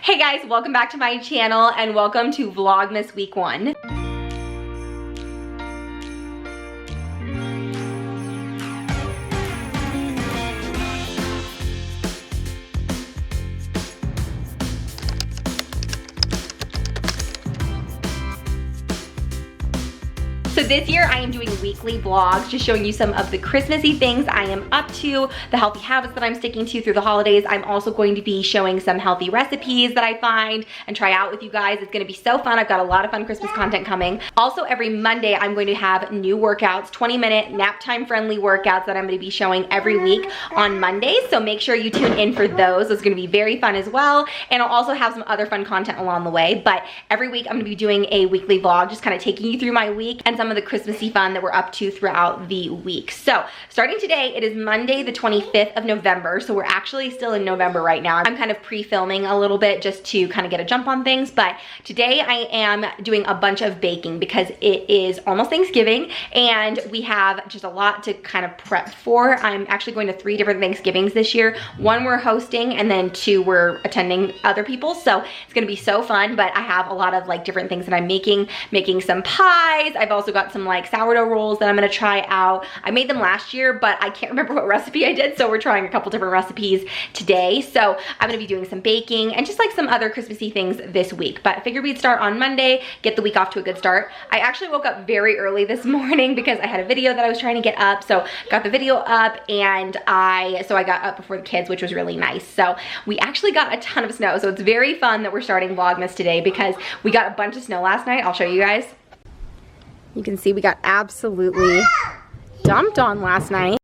Hey guys, welcome back to my channel and welcome to Vlogmas week 1. So this year I am doing weekly vlogs, just showing you some of the Christmassy things I am up to, the healthy habits that I'm sticking to through the holidays. I'm also going to be showing some healthy recipes that I find and try out with you guys. It's gonna be so fun. I've got a lot of fun Christmas content coming. Also, every Monday I'm going to have new workouts, 20-minute nap time friendly workouts that I'm gonna be showing every week on Mondays. So make sure you tune in for those. It's gonna be very fun as well. And I'll also have some other fun content along the way. But every week I'm gonna be doing a weekly vlog, just kind of taking you through my week and some of the Christmassy fun that we're up to throughout the week. So starting today, it is Monday the 25th of November. So we're actually still in November right now. I'm kind of pre-filming a little bit just to kind of get a jump on things. But today I am doing a bunch of baking because it is almost Thanksgiving and we have just a lot to kind of prep for. I'm actually going to 3 different Thanksgivings this year. 1 we're hosting and then 2 we're attending other people. So it's gonna be so fun, but I have a lot of like different things that I'm making some pies. I've also got some like sourdough rolls that I'm gonna try out. I made them last year, but I can't remember what recipe I did, so we're trying a couple different recipes today. So I'm gonna be doing some baking and just like some other Christmassy things this week. But I figured we'd start on Monday, get the week off to a good start. I actually woke up very early this morning because I had a video that I was trying to get up. So got the video up and I got up before the kids, which was really nice. So we actually got a ton of snow. So it's very fun that we're starting Vlogmas today because we got a bunch of snow last night. I'll show you guys. You can see we got absolutely dumped on last night.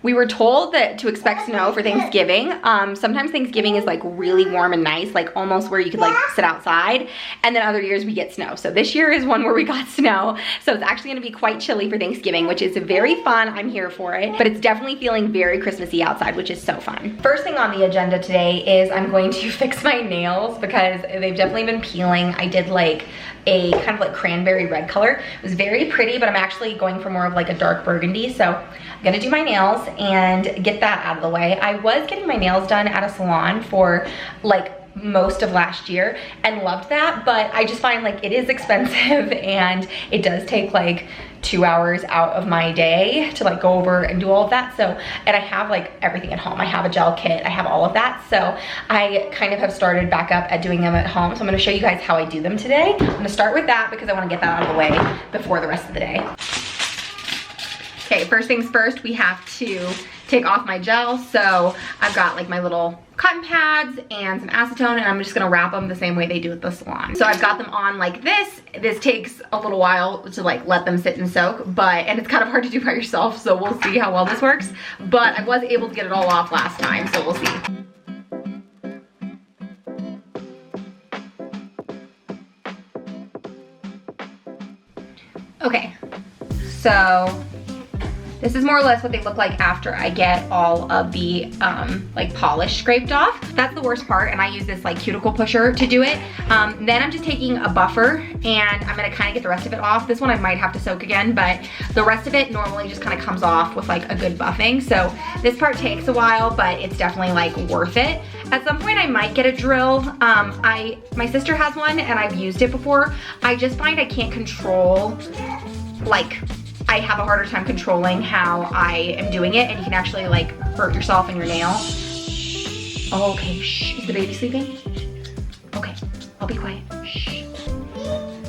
We were told that to expect snow for Thanksgiving. Sometimes Thanksgiving is like really warm and nice, like almost where you could like sit outside. And then other years we get snow. So this year is one where we got snow. So it's actually gonna be quite chilly for Thanksgiving, which is very fun. I'm here for it. But it's definitely feeling very Christmassy outside, which is so fun. First thing on the agenda today is I'm going to fix my nails because they've definitely been peeling. I did like a kind of like cranberry red color. It was very pretty, but I'm actually going for more of like a dark burgundy. So I'm gonna do my nails and get that out of the way. I was getting my nails done at a salon for like most of last year and loved that, but I just find like it is expensive and it does take like 2 hours out of my day to like go over and do all of that. So, and I have like everything at home. I have a gel kit, I have all of that. So I kind of have started back up at doing them at home. So I'm gonna show you guys how I do them today. I'm gonna start with that because I wanna get that out of the way before the rest of the day. Okay, first things first, we have to take off my gel. So I've got like my little cotton pads and some acetone and I'm just gonna wrap them the same way they do at the salon. So I've got them on like this. This takes a little while to like let them sit and soak, and it's kind of hard to do by yourself, so we'll see how well this works. But I was able to get it all off last time, so we'll see. Okay, so this is more or less what they look like after I get all of the like polish scraped off. That's the worst part, and I use this like cuticle pusher to do it. Then I'm just taking a buffer and I'm gonna kind of get the rest of it off. This one I might have to soak again, but the rest of it normally just kind of comes off with like a good buffing. So this part takes a while, but it's definitely like worth it. At some point I might get a drill. My sister has one and I've used it before. I just find I can't control, like, I have a harder time controlling how I am doing it, and you can actually like hurt yourself in your nail. Oh, okay, shh. Is the baby sleeping? Okay, I'll be quiet. Shh.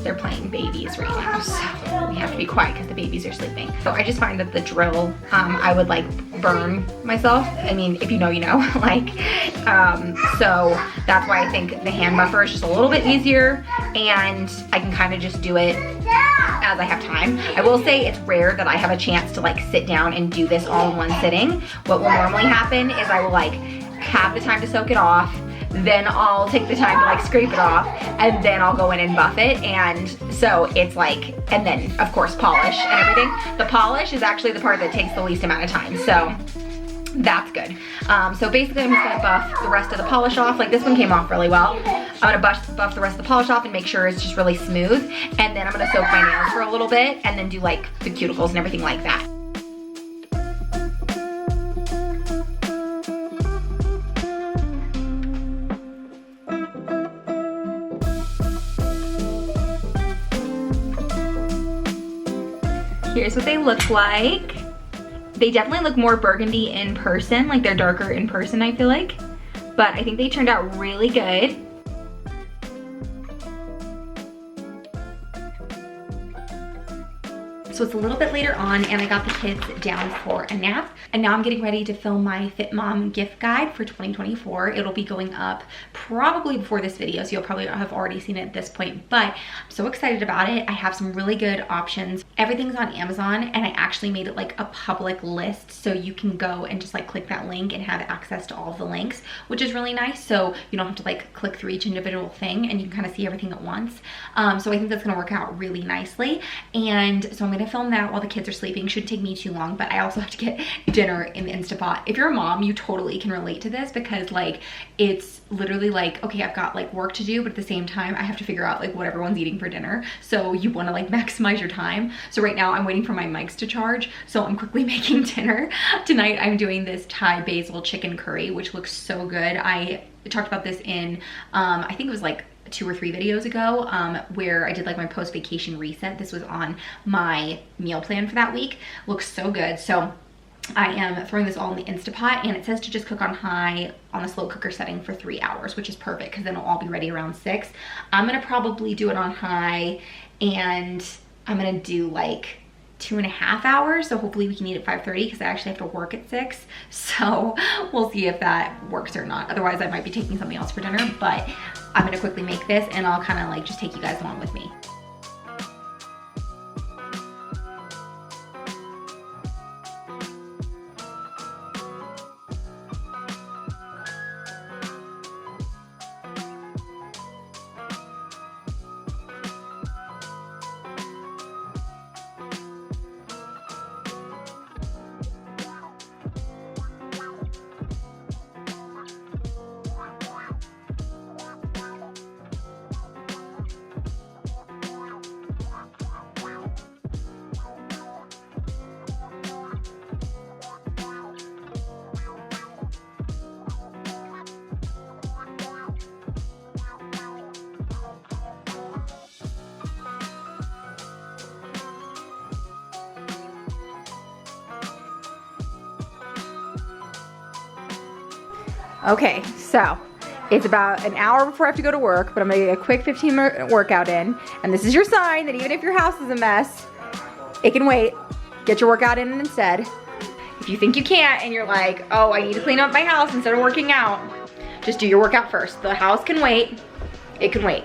They're playing babies right now, so we have to be quiet because the babies are sleeping. So I just find that the drill, I would like burn myself. I mean, if you know, you know. Like, so that's why I think the hand buffer is just a little bit easier, and I can kind of just do it as I have time. I will say it's rare that I have a chance to like sit down and do this all in one sitting. What will normally happen is I will like have the time to soak it off, then I'll take the time to like scrape it off, and then I'll go in and buff it. And so it's like, and then of course polish and everything. The polish is actually the part that takes the least amount of time. So that's good. So basically I'm just gonna buff the rest of the polish off. Like this one came off really well. I'm gonna buff the rest of the polish off and make sure it's just really smooth. And then I'm gonna soak my nails for a little bit and then do like the cuticles and everything like that. Here's what they look like. They definitely look more burgundy in person, like they're darker in person, I feel like. But I think they turned out really good. So it's a little bit later on and I got the kids down for a nap. And now I'm getting ready to film my Fit Mom gift guide for 2024. It'll be going up probably before this video, so you'll probably have already seen it at this point, but I'm so excited about it. I have some really good options. Everything's on Amazon and I actually made it like a public list, so you can go and just like click that link and have access to all of the links, which is really nice. So you don't have to like click through each individual thing and you can kind of see everything at once. So I think that's gonna work out really nicely. And so I'm gonna film that while the kids are sleeping. Shouldn't take me too long, but I also have to get dinner in the Instapot. If you're a mom, you totally can relate to this because like it's literally like, okay, I've got like work to do, but at the same time I have to figure out like what everyone's eating for dinner. So you want to like maximize your time. So right now I'm waiting for my mics to charge, so I'm quickly making dinner. Tonight I'm doing this Thai basil chicken curry, which looks so good. I talked about this in I think it was like 2 or 3 videos ago where I did like my post-vacation reset. This was on my meal plan for that week. Looks so good. So I am throwing this all in the Instapot, and it says to just cook on high on the slow cooker setting for 3 hours, which is perfect because then it'll all be ready around 6. I'm gonna probably do it on high, and I'm gonna do like 2.5 hours, so hopefully we can eat at 5:30 because I actually have to work at 6. So we'll see if that works or not. Otherwise I might be taking something else for dinner, but I'm gonna quickly make this and I'll kind of like just take you guys along with me. Okay, so it's about an hour before I have to go to work, but I'm gonna get a quick 15-minute workout in. And this is your sign that even if your house is a mess, it can wait. Get your workout in instead. If you think you can't and you're like, oh, I need to clean up my house instead of working out, just do your workout first. The house can wait. It can wait.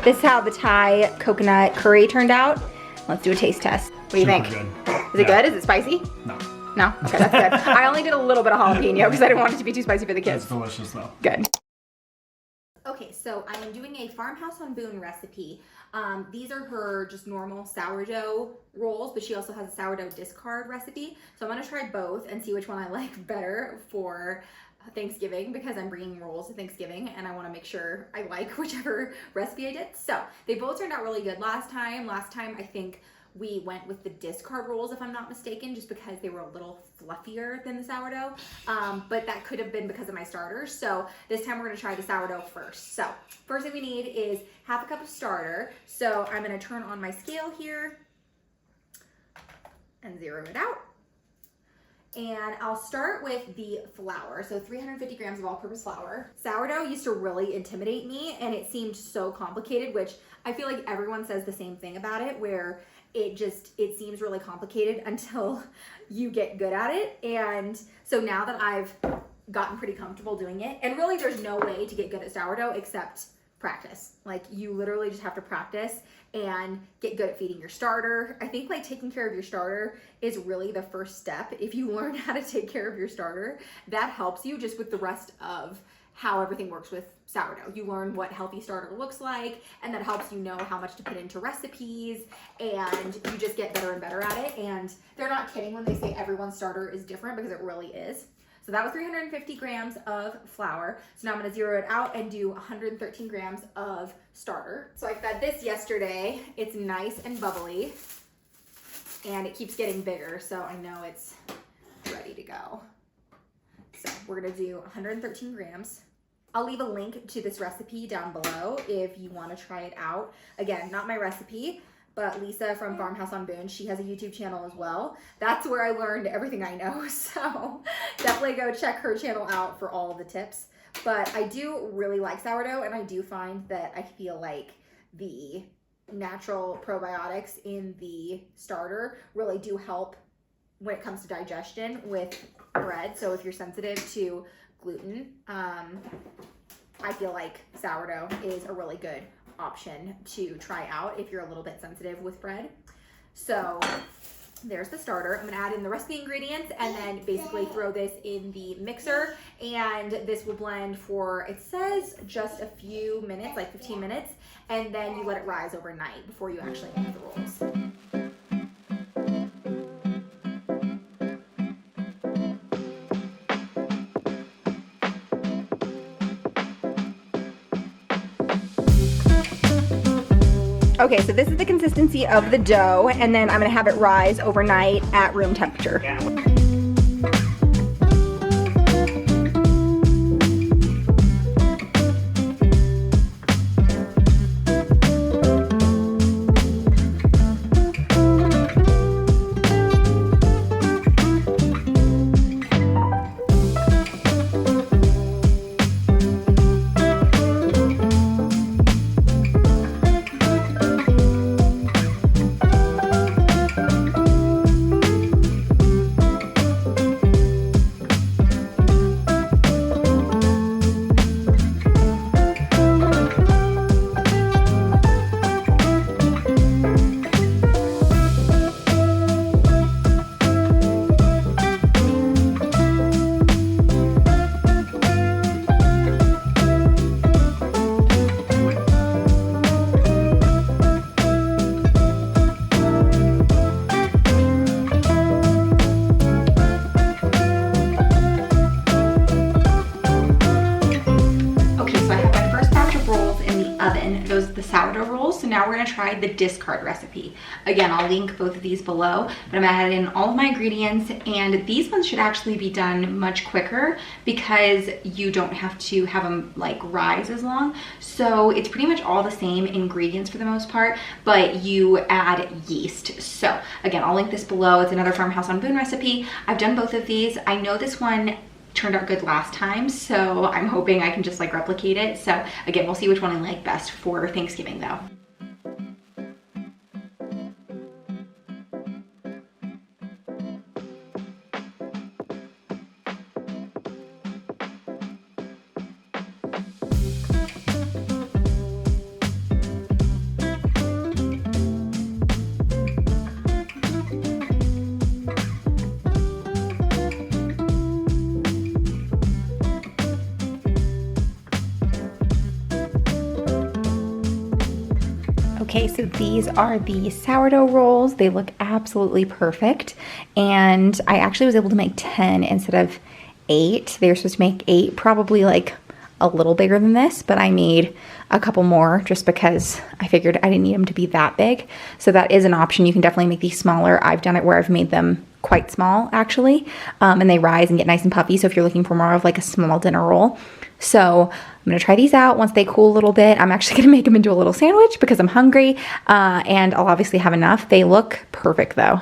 This is how the Thai coconut curry turned out. Let's do a taste test. What do you think? Good. Is it good? Is it spicy? No. No? Okay, that's good. I only did a little bit of jalapeno because I didn't want it to be too spicy for the kids. It's delicious though. Good. Okay, so I am doing a Farmhouse on Boone recipe. These are her just normal sourdough rolls, but she also has a sourdough discard recipe. So I'm gonna try both and see which one I like better for Thanksgiving, because I'm bringing rolls to Thanksgiving and I want to make sure I like whichever recipe I did. So they both turned out really good last time. Last time I think we went with the discard rolls, if I'm not mistaken, just because they were a little fluffier than the sourdough. But that could have been because of my starters. So this time we're gonna try the sourdough first. So first thing we need is 1/2 cup of starter. So I'm gonna turn on my scale here and zero it out. And I'll start with the flour. So 350 grams of all-purpose flour. Sourdough used to really intimidate me and it seemed so complicated, which I feel like everyone says the same thing about it, where it seems really complicated until you get good at it. And so now that I've gotten pretty comfortable doing it, and really there's no way to get good at sourdough except practice. Like you literally just have to practice and get good at feeding your starter. I think like taking care of your starter is really the first step. If you learn how to take care of your starter, that helps you just with the rest of how everything works with sourdough. You learn what healthy starter looks like, and that helps you know how much to put into recipes, and you just get better and better at it. And they're not kidding when they say everyone's starter is different, because it really is. So that was 350 grams of flour. So now I'm gonna zero it out and do 113 grams of starter. So I fed this yesterday. It's nice and bubbly, and it keeps getting bigger, so I know it's ready to go. So we're gonna do 113 grams. I'll leave a link to this recipe down below if you wanna try it out. Again, not my recipe, but Lisa from Farmhouse on Boone, she has a YouTube channel as well. That's where I learned everything I know. So definitely go check her channel out for all of the tips. But I do really like sourdough, and I do find that I feel like the natural probiotics in the starter really do help when it comes to digestion with bread. So if you're sensitive to gluten, I feel like sourdough is a really good option to try out if you're a little bit sensitive with bread. So there's the starter. I'm gonna add in the rest of the ingredients and then basically throw this in the mixer, and this will blend for, it says just a few minutes, like 15 minutes, and then you let it rise overnight before you actually make the rolls. Okay, so this is the consistency of the dough, and then I'm gonna have it rise overnight at room temperature. Sourdough rolls. So now we're gonna try the discard recipe. Again, I'll link both of these below, but I'm gonna add in all of my ingredients, and these ones should actually be done much quicker because you don't have to have them like rise as long. So it's pretty much all the same ingredients for the most part, but you add yeast. So again, I'll link this below. It's another Farmhouse on Boone recipe. I've done both of these. I know this one turned out good last time, so I'm hoping I can just like replicate it. So again, we'll see which one I like best for Thanksgiving though. Okay, so these are the sourdough rolls. They look absolutely perfect. And I actually was able to make 10 instead of 8. They were supposed to make 8, probably like a little bigger than this, but I made a couple more just because I figured I didn't need them to be that big. So that is an option. You can definitely make these smaller. I've done it where I've made them quite small actually, and they rise and get nice and puffy. So if you're looking for more of like a small dinner roll. So I'm gonna try these out once they cool a little bit. I'm actually gonna make them into a little sandwich because I'm hungry, and I'll obviously have enough. They look perfect though.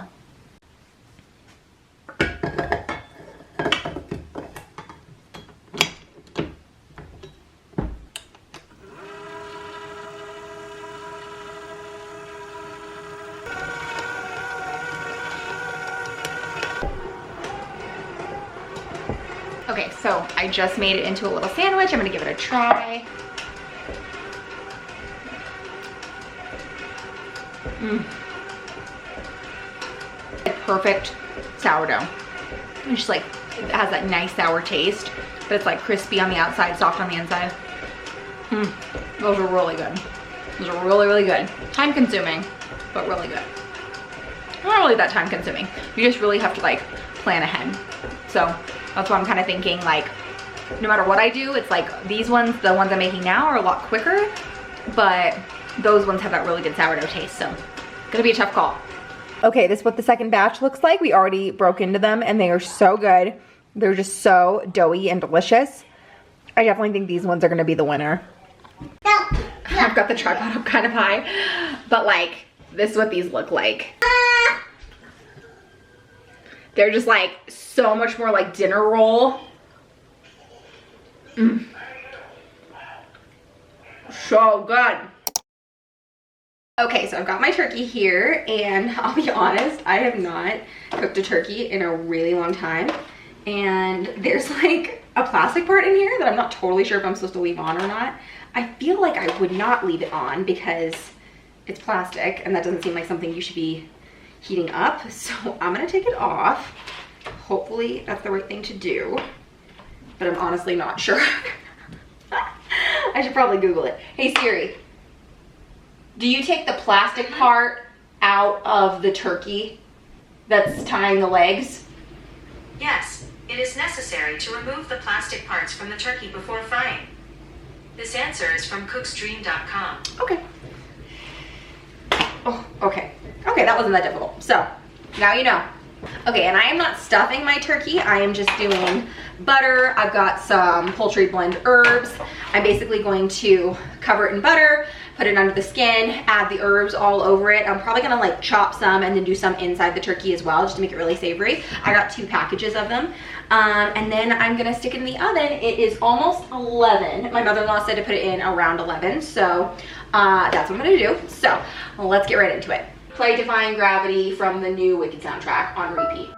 Okay, so I just made it into a little sandwich. I'm gonna give it a try. Perfect sourdough. It's just like it has that nice sour taste, but it's like crispy on the outside, soft on the inside. Those are really good. Those are really, really good. Time consuming, but really good. Not really that time consuming. You just really have to like plan ahead. So that's why I'm kind of thinking like, no matter what I do, it's like these ones, the ones I'm making now are a lot quicker, but those ones have that really good sourdough taste. So gonna be a tough call. Okay, this is what the second batch looks like. We already broke into them and they are so good. They're just so doughy and delicious. I definitely think these ones are gonna be the winner. I've got the tripod up kind of high, but like, this is what these look like. They're just like so much more like dinner roll. So good. Okay, so I've got my turkey here, and I'll be honest, I have not cooked a turkey in a really long time. And there's like a plastic part in here that I'm not totally sure if I'm supposed to leave on or not. I feel like I would not leave it on because it's plastic and that doesn't seem like something you should be heating up. So I'm gonna take it off. Hopefully that's the right thing to do, but I'm honestly not sure. I should probably Google it. Hey Siri, do you take the plastic part out of the turkey that's tying the legs? Yes, it is necessary to remove the plastic parts from the turkey before frying. This answer is from cookstream.com. Okay. Oh, okay. Okay, that wasn't that difficult. So, now you know. Okay, and I am not stuffing my turkey. I am just doing butter. I've got some poultry blend herbs. I'm basically going to cover it in butter, put it under the skin, add the herbs all over it. I'm probably gonna like chop some and then do some inside the turkey as well, just to make it really savory. I got 2 packages of them. And then I'm gonna stick it in the oven. It is almost 11. My mother-in-law said to put it in around 11, so that's what I'm gonna do. So let's get right into it. Play Defying Gravity from the new Wicked soundtrack on repeat.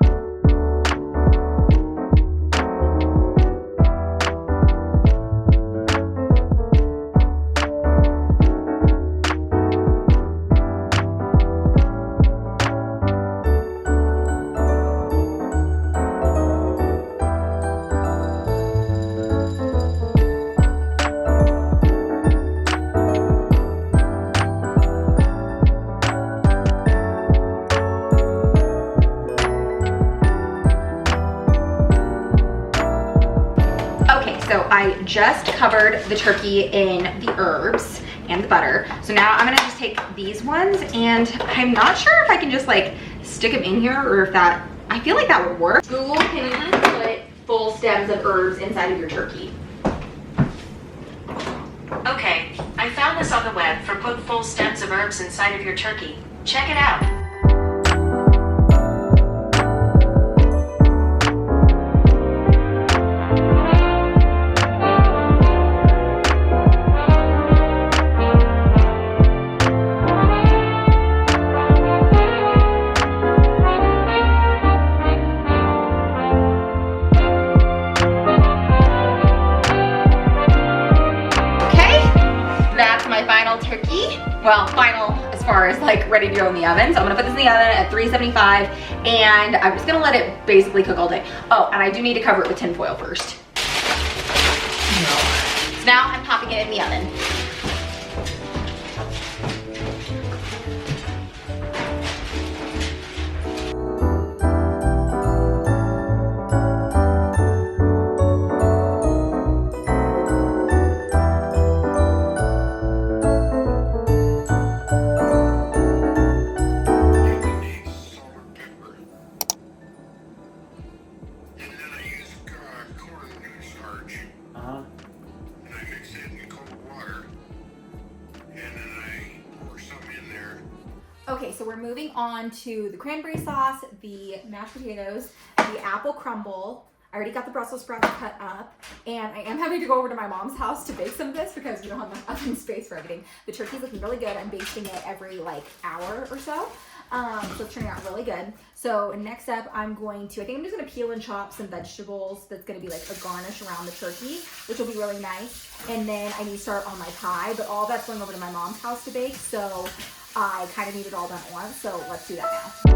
So I just covered the turkey in the herbs and the butter. So now I'm gonna just take these ones, and I'm not sure if I can just like stick them in here or if that, I feel like that would work. Google, can you put full stems of herbs inside of your turkey? Okay, I found this on the web for put full stems of herbs inside of your turkey. Check it out. Well, final as far as like ready to go in the oven. So I'm gonna put this in the oven at 375 and I'm just gonna let it basically cook all day. Oh, and I do need to cover it with tin foil first. So now I'm popping it in the oven. Okay, so we're moving on to the cranberry sauce, the mashed potatoes, the apple crumble. I already got the Brussels sprouts cut up, and I am having to go over to my mom's house to bake some of this because we don't have enough oven space for everything. The turkey's looking really good. I'm basting it every like hour or so. So it's turning out really good. So next up, I'm just gonna peel and chop some vegetables that's gonna be like a garnish around the turkey, which will be really nice. And then I need to start on my pie, but all that's going over to my mom's house to bake. So I kind of need it all done at once. So let's do that now.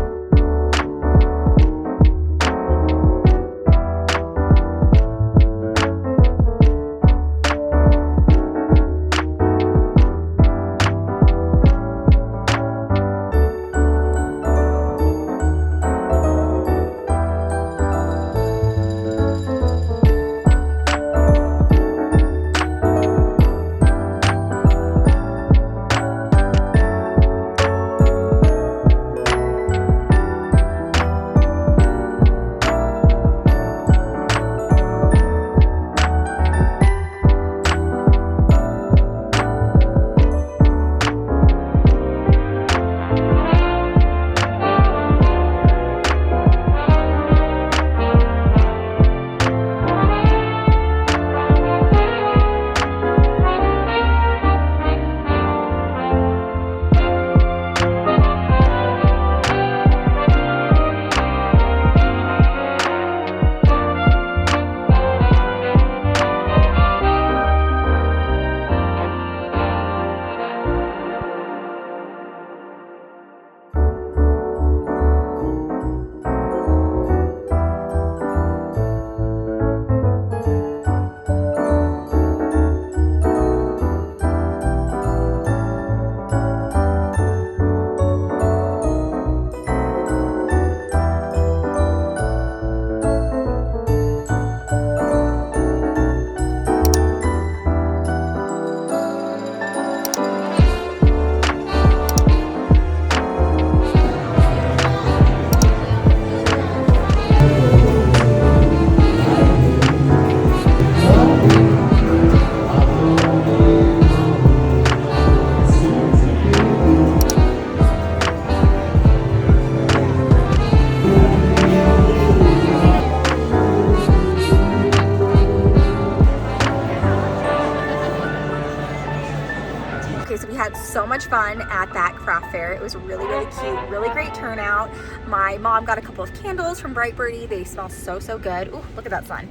had so much fun at that craft fair. It was really, really cute, really great turnout. My mom got a couple of candles from Bright Birdie. They smell so, so good. Ooh, look at that sun.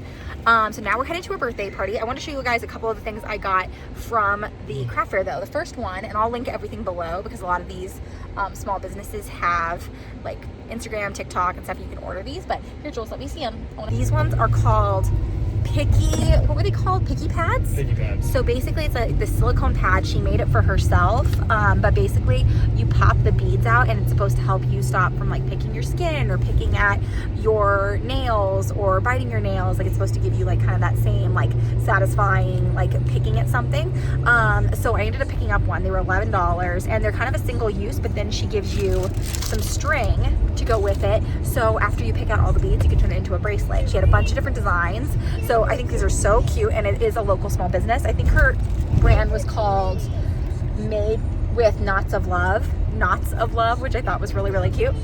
So now we're headed to a birthday party. I want to show you guys a couple of the things I got from the craft fair though. The first one, and I'll link everything below because a lot of these small businesses have like Instagram, TikTok and stuff. You can order these, but here, Jules, let me see them. These ones are called what were they called? Picky pads? Picky pads. So basically it's the silicone pad. She made it for herself, but basically you pop the beads out and it's supposed to help you stop from like picking your skin or picking at your nails or biting your nails. Like it's supposed to give you like kind of that same like satisfying like picking at something. So I ended up picking up one. They were $11 and they're kind of a single use, but then she gives you some string to go with it. So after you pick out all the beads, you can turn it into a bracelet. She had a bunch of different designs. So I think these are so cute, and it is a local small business. I think her brand was called Made with Knots of Love, which I thought was really, really cute.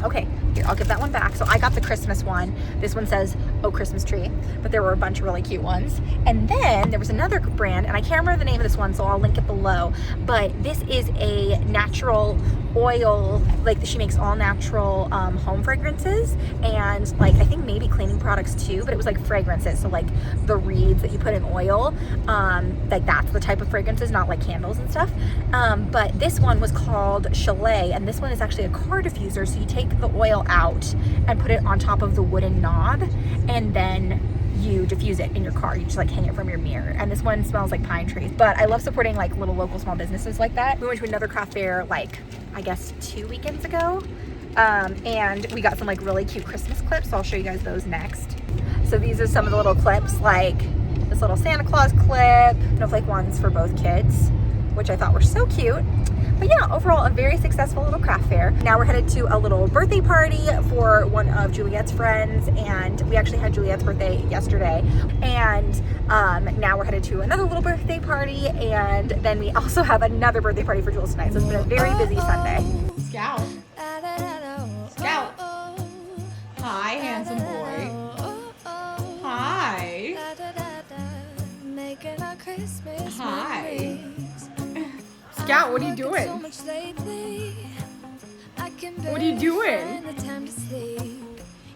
Okay, here, I'll give that one back. So I got the Christmas one. This one says, oh, Christmas tree, but there were a bunch of really cute ones. And then there was another brand, and I can't remember the name of this one, so I'll link it below. But this is a natural oil, like she makes all natural home fragrances and like I think maybe cleaning products too, but it was like fragrances. So like the reeds that you put in oil, like that's the type of fragrances, not like candles and stuff. But this one was called Chalet, and this one is actually a car diffuser. So you take the oil out and put it on top of the wooden knob, and then you diffuse it in your car. You just like hang it from your mirror. And this one smells like pine trees. But I love supporting like little local small businesses like that. We went to another craft fair like I guess 2 weekends ago, and we got some like really cute Christmas clips. So I'll show you guys those next. So these are some of the little clips, like this little Santa Claus clip, snowflake ones for both kids, which I thought were so cute. But yeah, overall a very successful little craft fair. Now we're headed to a little birthday party for one of Juliet's friends, and we actually had Juliet's birthday yesterday. And now we're headed to another little birthday party, and then we also have another birthday party for Jules tonight. So it's been a very busy Sunday. Scout. Scout. Hi, handsome boy. Hi. Hi. Scout, what are you doing? What are you doing?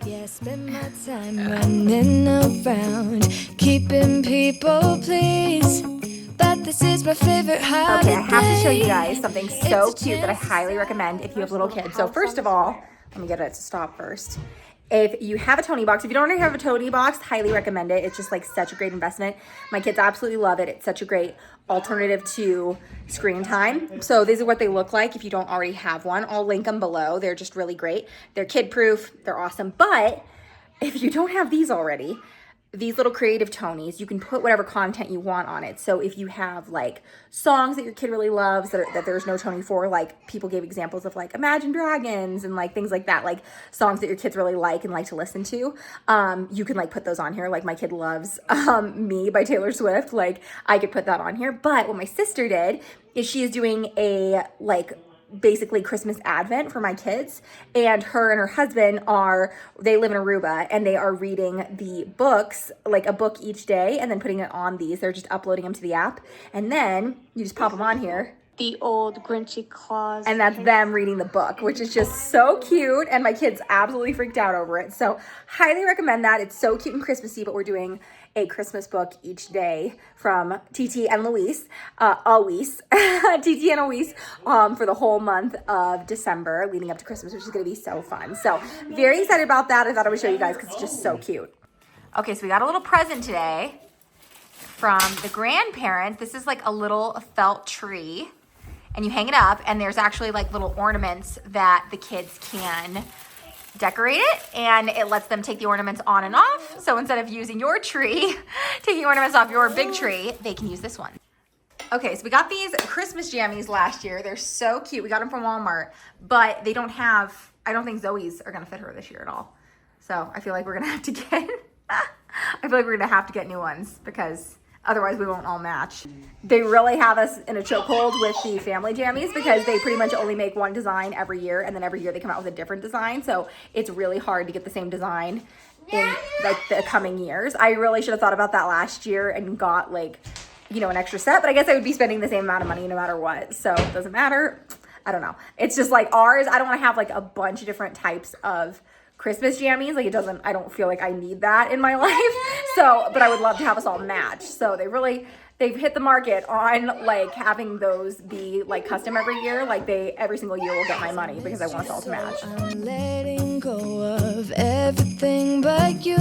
Yeah, spend my time running around, keeping people pleased. But this is my favorite holiday. Okay, I have to show you guys something so cute that I highly recommend if you have little kids. So first of all, let me get it to stop first. If you have a Tony box, if you don't already have a Tony box, highly recommend it. It's just like such a great investment. My kids absolutely love it. It's such a great alternative to screen time. So these are what they look like if you don't already have one. I'll link them below. They're just really great. They're kid proof. They're awesome. But if you don't have these already, these little creative Tonys, you can put whatever content you want on it. So if you have like songs that your kid really loves that there's no Tony for, like people gave examples of like Imagine Dragons and like things like that, like songs that your kids really like and like to listen to, you can like put those on here. Like my kid loves Me by Taylor Swift. Like I could put that on here. But what my sister did is she is doing a like basically Christmas Advent for my kids, and her and her husband they live in Aruba, and they are reading the books, like a book each day, and then putting it on these. They're just uploading them to the app, and then you just pop them on here. The old Grinchy claws. And that's them reading the book, which is just so cute, and my kids absolutely freaked out over it. So highly recommend that. It's so cute and Christmassy, but we're doing a Christmas book each day from TT and Luis, TT and Luis, for the whole month of December leading up to Christmas, which is going to be so fun. So very excited about that. I thought I would show you guys because it's just so cute. Okay, so we got a little present today from the grandparents. This is like a little felt tree, and you hang it up, and there's actually like little ornaments that the kids can decorate it, and it lets them take the ornaments on and off. So instead of using your tree, taking ornaments off your big tree, they can use this one. Okay, so we got these Christmas jammies last year. They're so cute. We got them from Walmart, but they don't have, I don't think Zoe's are gonna fit her this year at all. So I feel like we're gonna have to get, new ones because otherwise we won't all match. They really have us in a chokehold with the family jammies because they pretty much only make one design every year, and then every year they come out with a different design. So it's really hard to get the same design in like the coming years. I really should have thought about that last year and got like you know, an extra set, but I guess I would be spending the same amount of money no matter what. So it doesn't matter. I don't know. It's just like ours, I don't want to have like a bunch of different types of Christmas jammies. Like I don't feel like I need that in my life. So, but I would love to have us all match. So they've hit the market on like having those be like custom every year. Like every single year will get my money because I want us all to match. I'm letting go of everything but you.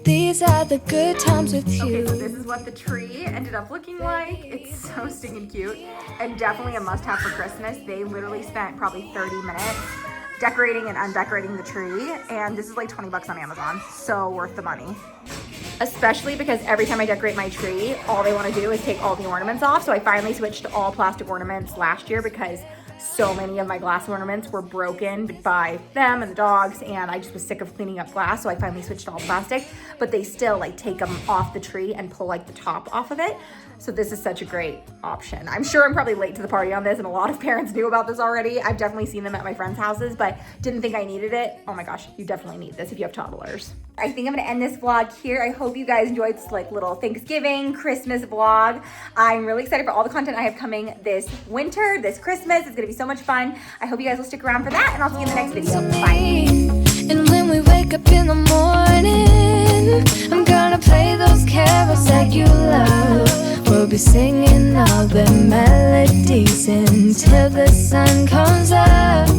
These are the good times with you. Okay, so this is what the tree ended up looking like. It's so stinking cute and definitely a must-have for Christmas. They literally spent probably 30 minutes decorating and undecorating the tree, and this is like 20 bucks on Amazon. So worth the money. Especially because every time I decorate my tree, all they want to do is take all the ornaments off. So I finally switched to all plastic ornaments last year because so many of my glass ornaments were broken by them and the dogs, and I just was sick of cleaning up glass, so I finally switched to all plastic. But they still like take them off the tree and pull like the top off of it. So this is such a great option. I'm sure I'm probably late to the party on this, and a lot of parents knew about this already. I've definitely seen them at my friends' houses, but didn't think I needed it. Oh my gosh, you definitely need this if you have toddlers. I think I'm gonna end this vlog here. I hope you guys enjoyed this like little Thanksgiving, Christmas vlog. I'm really excited for all the content I have coming this winter, this Christmas. It's gonna be so much fun. I hope you guys will stick around for that, and I'll see you in the next video. Bye. And when we wake up in the morning, I'm gonna play those carols that you love. We'll be singing all the melodies until the sun comes up.